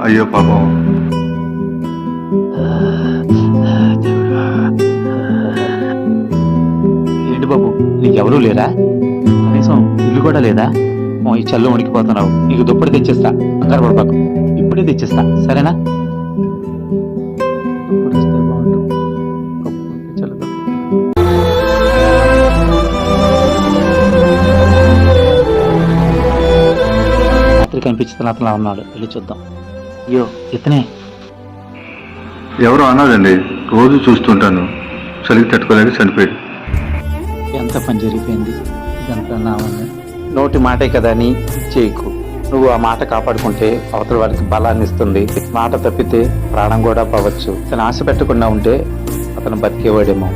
అయ్యో పాపం. ఏంటి బాబు, నీకెవరూ లేరా? కనీసం ఇల్లు కూడా లేదా? ఈ చల్లు ఉనికిపోతున్నావు. నీకు దుప్పటి తెచ్చిస్తా, కంగారు పడపాకు. ఇప్పుడే తెచ్చిస్తా, సరేనా? దుప్పటి ఇస్తే బాగుండు. కప్పుకుంటే చల్లగా. రాత్రి కనిపించిన అతను ఉన్నాడు, వెళ్ళి చూద్దాం. అయ్యో ఇతనే. ఎవరో అన్నాడండి, రోజు చూస్తుంటాను, చలికి తట్టుకోలేక చనిపోయాడు. ఎంత పని జరిగిపోయింది. ఇదంతా నా వల్ల. నోటి మాటే కదా అని చేయకు. నువ్వు ఆ మాట కాపాడుకుంటే అవతల వారికి బలాన్ని ఇస్తుంది. మాట తప్పితే ప్రాణం కూడా పోవచ్చు. అతను ఆశ పెట్టకుండా ఉంటే అతను బతికేవాడేమో.